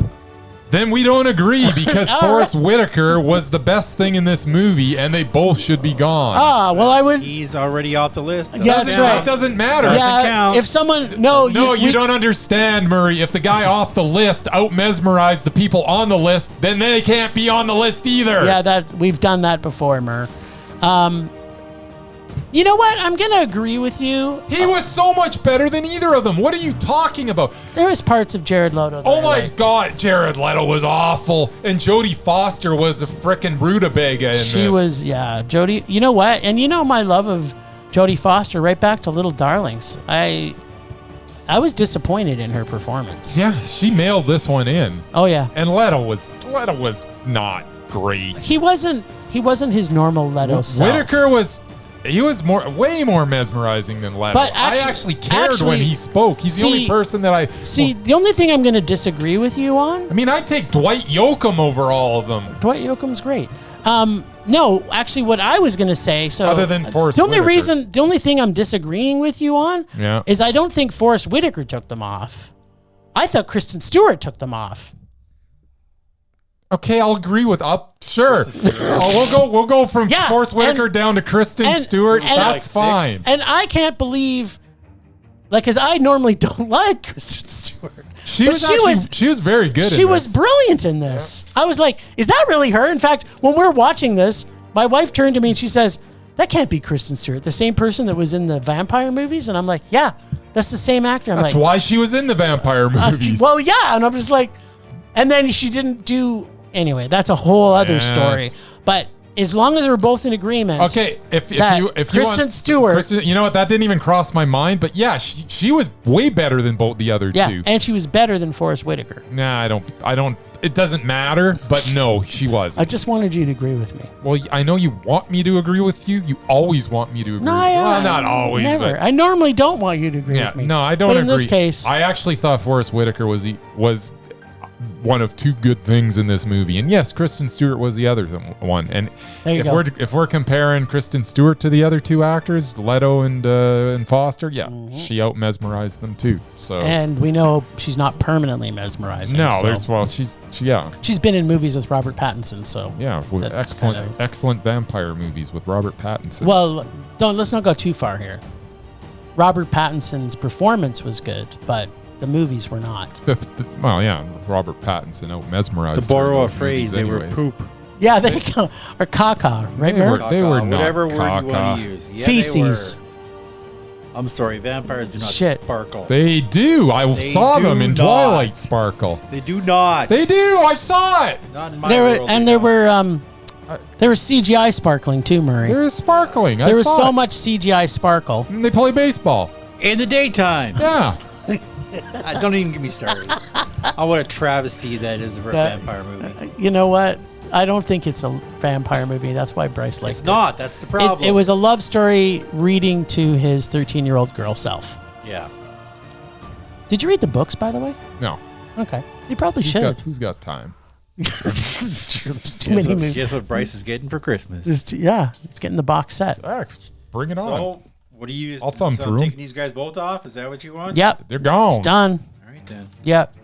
Then we don't agree because Forrest Whitaker was the best thing in this movie, and they both should be gone. Well, I would. He's already off the list. Yeah, that's right. That doesn't matter. Yeah, count. if someone you don't understand, Murray. If the guy off the list out mesmerized the people on the list, then they can't be on the list either. Yeah, we've done that before, Mur. You know what? I'm gonna agree with you. He was so much better than either of them. What are you talking about? There was parts of Jared Leto that Oh I my liked. God, Jared Leto was awful, and Jodie Foster was a frickin' rutabaga in this. She was, yeah, Jodie. You know what? And you know my love of Jodie Foster, right back to Little Darlings. I was disappointed in her performance. Yeah, she mailed this one in. Oh yeah. And Leto was not great. He wasn't his normal Leto self. Whitaker was way more mesmerizing than Leto. But I actually cared when he spoke. He's the only person that I see. The only thing I'm going to disagree with you on. I mean, I'd take Dwight Yoakam over all of them. Dwight Yoakam's great. No, actually, what I was going to say. So other than Forrest the only Whitaker. the only thing I'm disagreeing with you on, is I don't think Forrest Whitaker took them off. I thought Kristen Stewart took them off. Okay, I'll agree with sure. We'll go from Forrest Whitaker down to Kristen Stewart. That's fine. And I can't believe, because I normally don't like Kristen Stewart. She was very good. She was brilliant in this. Yeah. I was like, is that really her? In fact, when we're watching this, my wife turned to me and she says, "That can't be Kristen Stewart, the same person that was in the vampire movies." And I'm like, "Yeah, that's the same actor." That's why she was in the vampire movies. Well, yeah, and I'm just like, and then she didn't do. Anyway, that's a whole other story. But as long as we're both in agreement. Okay, if Kristen Stewart. you know what? That didn't even cross my mind. But yeah, she was way better than both the other two. Yeah, and she was better than Forrest Whitaker. Nah, I don't. It doesn't matter. But no, she was. I just wanted you to agree with me. Well, I know you want me to agree with you. You always want me to agree. Well, not always. Never. But I normally don't want you to agree with me. No, I don't agree. But in this case, I actually thought Forrest Whitaker was one of two good things in this movie, and yes, Kristen Stewart was the other one. And if we're comparing Kristen Stewart to the other two actors, Leto and Foster, she out mesmerized them too. So, and we know she's not permanently mesmerizing. No, so. She's been in movies with Robert Pattinson, so excellent vampire movies with Robert Pattinson. Well, let's not go too far here. Robert Pattinson's performance was good, but the movies were not. Robert Pattinson out mesmerized. To borrow a phrase, they were poop. Yeah, they go or caca, right? They were not whatever caca. word you want to use. Yeah, feces. I'm sorry, vampires do not sparkle. They do. They saw them in Twilight Sparkle. They do not. They do. I saw it. Not in my world. There was CGI sparkling too, Murray. There was sparkling. There was so much CGI sparkle. And they play baseball in the daytime. Yeah. Don't even get me started. What a travesty that is for a vampire movie. You know what? I don't think it's a vampire movie. That's why Bryce liked it. It's not. That's the problem. It was a love story reading to his 13-year-old girl self. Yeah. Did you read the books, by the way? No. Okay. You probably should. Who's got time? It's true. There's too many movies. Guess what Bryce is getting for Christmas? It's getting the box set. Bring it on. So, what do you? I'll thumb through. Taking these guys both off? Is that what you want? Yep. They're gone. It's done. All right then. Yep.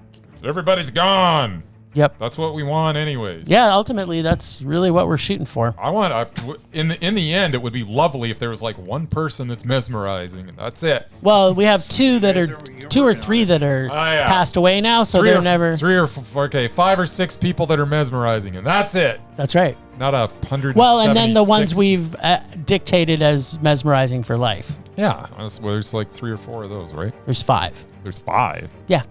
Everybody's gone. Yep. That's what we want anyways. Yeah, ultimately, that's really what we're shooting for. In the end, it would be lovely if there was like one person that's mesmerizing, and that's it. Well, we have two or three that are passed away now, so they're never... 5 or 6 people that are mesmerizing, and that's it. That's right. Not 176. Well, and then the ones we've dictated as mesmerizing for life. Yeah, there's like 3 or 4 of those, right? There's 5. There's 5. Yeah.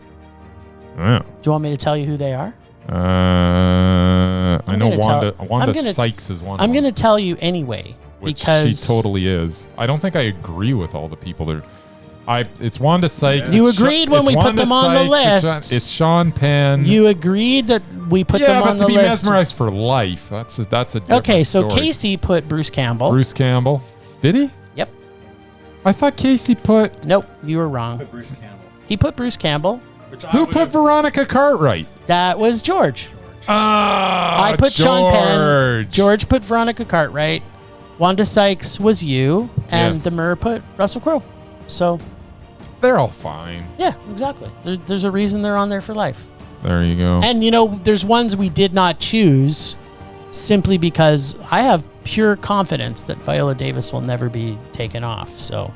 Yeah. Do you want me to tell you who they are? I know Wanda Sykes is one. I'm going to tell you anyway, because she totally is. I don't think I agree with all the people that are. It's Wanda Sykes. You agreed when we put them on the list. It's Sean Penn. You agreed that we put them on the list. Yeah, but to be mesmerized for life, that's a different Okay, so story. Casey put Bruce Campbell. Bruce Campbell. Did he? Yep. I thought Casey put... Nope, you were wrong. Put Bruce Campbell. He put Bruce Campbell. Who put Veronica Cartwright? That was George. I put Sean Penn. George put Veronica Cartwright. Wanda Sykes was you, and Demur put Russell Crowe. So they're all fine. Yeah, exactly. There's a reason they're on there for life. There you go. And there's ones we did not choose simply because I have pure confidence that Viola Davis will never be taken off. So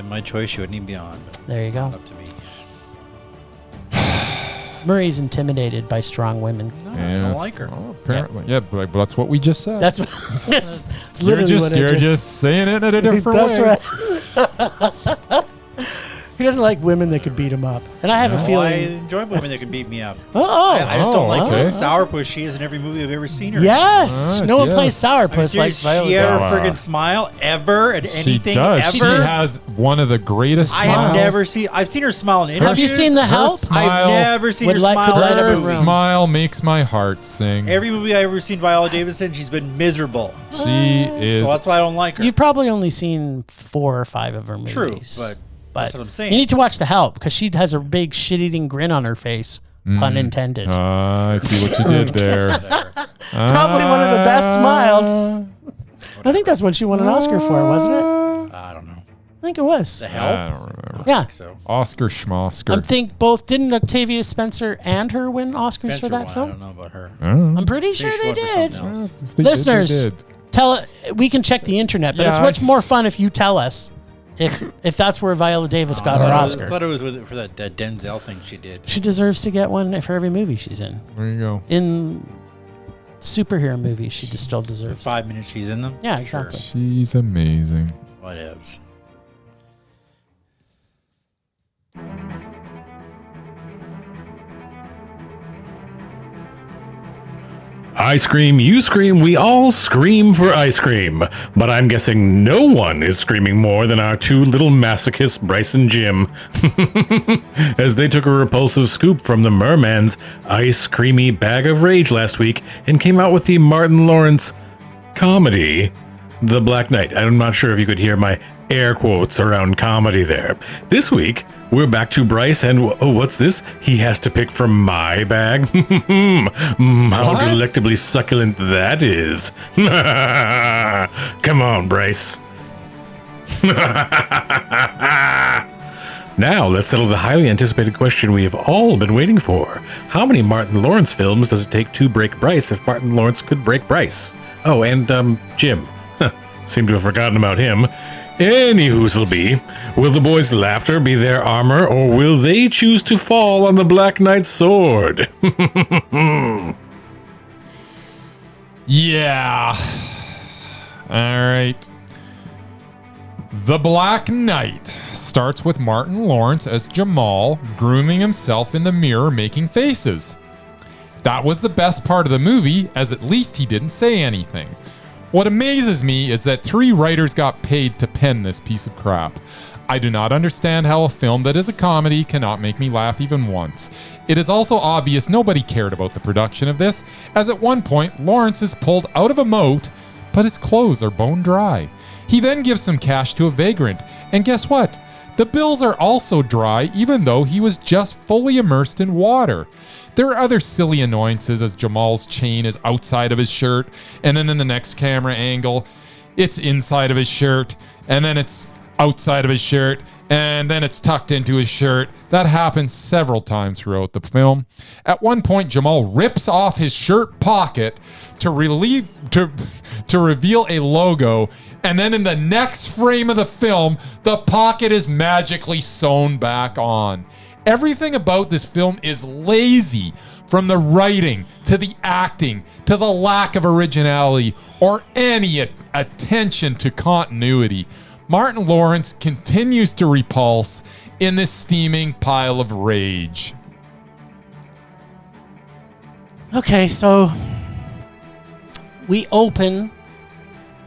my choice, she wouldn't even be on. There you go. Not up to me. Murray's intimidated by strong women. No, I don't like her. Oh, apparently. Yeah, but that's what we just said. That's what it's literally you're just saying it in a different way. That's right. He doesn't like women that could beat him up. And I have a feeling... I enjoy women that can beat me up. I just don't like how sourpuss she is in every movie I've ever seen her in. Yes! No one plays sourpuss like Viola. She ever friggin' smile ever at anything ever? She has one of the greatest smiles. I've seen her smile in interviews. Have you seen The Help? I've never seen her smile. Her smile makes my heart sing. Every movie I've ever seen Viola Davis in, she's been miserable. She is. So that's why I don't like her. You've probably only seen 4 or 5 of her movies. True, but that's what I'm saying. You need to watch The Help because she has a big shit-eating grin on her face. Pun intended. I see what you did there. Probably one of the best smiles. I think that's what she won an Oscar for, wasn't it? I don't know. I think it was. The Help? I don't remember. Yeah. So. Oscar Schmosker. I think didn't Octavia Spencer and her win Oscars for that film? I don't know about her. I'm pretty sure they did. Listeners, we can check the internet, but it's much more fun if you tell us. If that's where Viola Davis got her Oscar. I thought it was for that Denzel thing she did. She deserves to get one for every movie she's in. There you go. In superhero movies, she just still deserves the 5 minutes she's in them? Yeah, exactly. She's amazing. Whatevs. I scream, you scream, we all scream for ice cream. But I'm guessing no one is screaming more than our 2 little masochists, Bryce and Jim, as they took a repulsive scoop from the Merman's ice creamy bag of rage last week and came out with the Martin Lawrence comedy, The Black Knight. I'm not sure if you could hear my air quotes around comedy there. This week, we're back to Bryce, and what's this? He has to pick from my bag? How delectably succulent that is. Come on, Bryce. Now, let's settle the highly anticipated question we have all been waiting for. How many Martin Lawrence films does it take to break Bryce if Martin Lawrence could break Bryce? Oh, and, Jim. Seem to have forgotten about him. Any who's'll be. Will the boys' laughter be their armor, or will they choose to fall on the Black Knight's sword? Yeah. All right. The Black Knight starts with Martin Lawrence as Jamal grooming himself in the mirror making faces. That was the best part of the movie, as at least he didn't say anything. What amazes me is that 3 writers got paid to pen this piece of crap. I do not understand how a film that is a comedy cannot make me laugh even once. It is also obvious nobody cared about the production of this, as at one point Lawrence is pulled out of a moat, but his clothes are bone dry. He then gives some cash to a vagrant, and guess what? The bills are also dry, even though he was just fully immersed in water. There are other silly annoyances as Jamal's chain is outside of his shirt, and then in the next camera angle, it's inside of his shirt, and then it's outside of his shirt, and then it's tucked into his shirt. That happens several times throughout the film. At one point, Jamal rips off his shirt pocket to reveal a logo, and then in the next frame of the film, the pocket is magically sewn back on. Everything about this film is lazy, from the writing to the acting to the lack of originality or any attention to continuity. Martin Lawrence continues to repulse in this steaming pile of rage. Okay, so we open,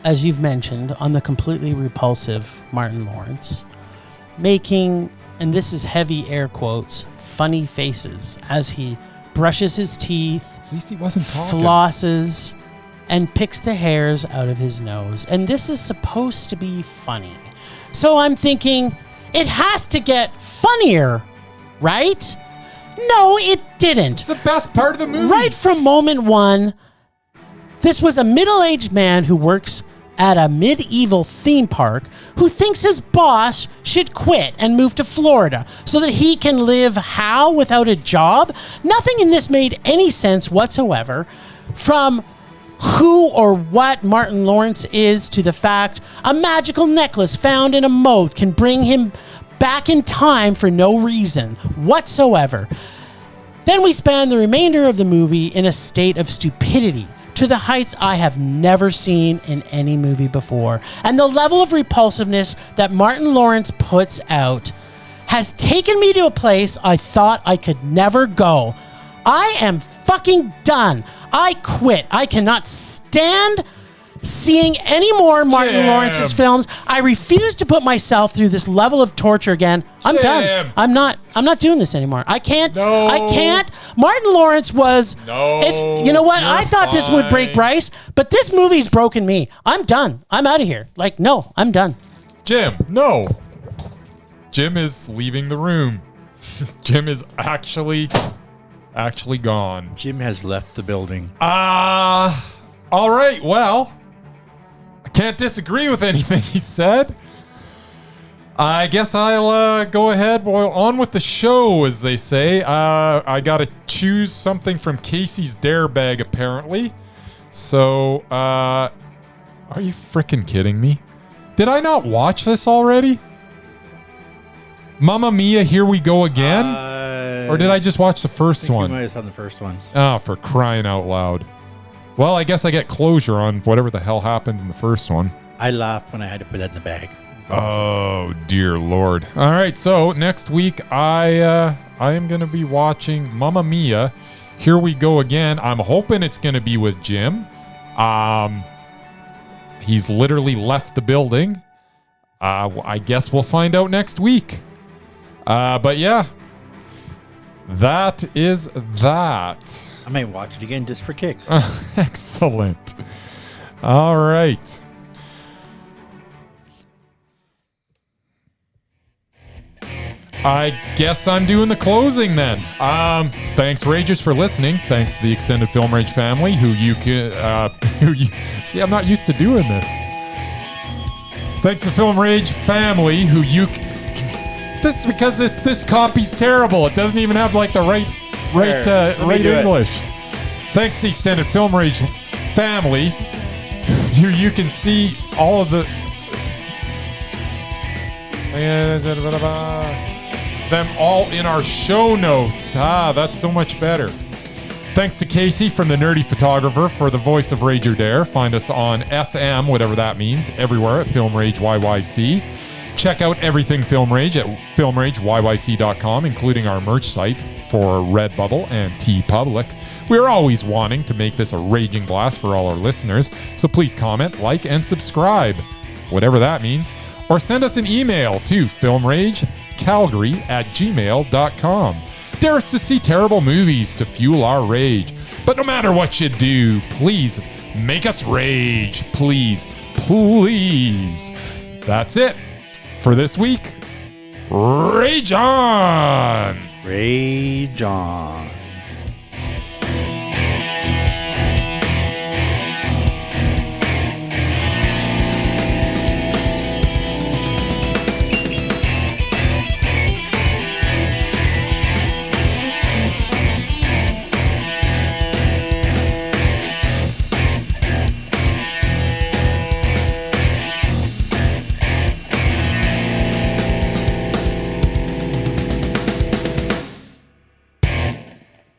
as you've mentioned, on the completely repulsive Martin Lawrence, making, and this is heavy air quotes, funny faces as he brushes his teeth, At least he wasn't talking. flosses, and picks the hairs out of his nose. And this is supposed to be funny. So I'm thinking, it has to get funnier, right? No, it didn't. It's the best part of the movie. Right from moment one, this was a middle-aged man who works at a medieval theme park who thinks his boss should quit and move to Florida so that he can live how without a job? Nothing in this made any sense whatsoever, from who or what Martin Lawrence is to the fact a magical necklace found in a moat can bring him back in time for no reason whatsoever. Then we spend the remainder of the movie in a state of stupidity to the heights I have never seen in any movie before. And the level of repulsiveness that Martin Lawrence puts out has taken me to a place I thought I could never go. I am fucking done. I quit. I cannot stand seeing any more Martin Lawrence's films. I refuse to put myself through this level of torture again. I'm done. I'm not doing this anymore. I can't. No. I can't. Martin Lawrence was. No. You know what? You're I thought this would break fine. Bryce, but this movie's broken me. I'm done. I'm out of here. Like, no, I'm done. Jim, no. Jim is leaving the room. Jim is actually gone. Jim has left the building. All right, well, I can't disagree with anything he said. I guess I'll go ahead. Well, on with the show, as they say. I got to choose something from Casey's Dare Bag, apparently. So, are you freaking kidding me? Did I not watch this already? Mamma Mia, Here We Go Again? Or did I just watch the first one? You might have saw the first one. Oh, for crying out loud. Well, I guess I get closure on whatever the hell happened in the first one. I laughed when I had to put that in the bag. Oh, dear Lord. All right, so next week I am going to be watching Mamma Mia, Here We Go Again. I'm hoping it's going to be with Jim. He's literally left the building. I guess we'll find out next week. But yeah, that is that. I might watch it again just for kicks. Excellent. All right. I guess I'm doing the closing then. Thanks, Ragers, for listening. Thanks to the extended Film Rage family, who you can, see, I'm not used to doing this. Thanks to Film Rage family, who you. That's because this copy's terrible. It doesn't even have like the right English. Thanks to the extended Film Rage family, you can see all of the them all in our show notes. That's so much better. Thanks to Casey from The Nerdy Photographer for the voice of Rage or Dare. Find us on SM, whatever that means, everywhere at Film Rage YYC. Check out everything Film Rage at filmrageyyc.com, including our merch site for Redbubble and TeePublic. We're always wanting to make this a raging blast for all our listeners, so please comment, like, and subscribe, whatever that means, or send us an email to filmragecalgary@gmail.com. Dare us to see terrible movies to fuel our rage. But no matter what you do, please make us rage. Please, please. That's it for this week. Rage on! Rage on.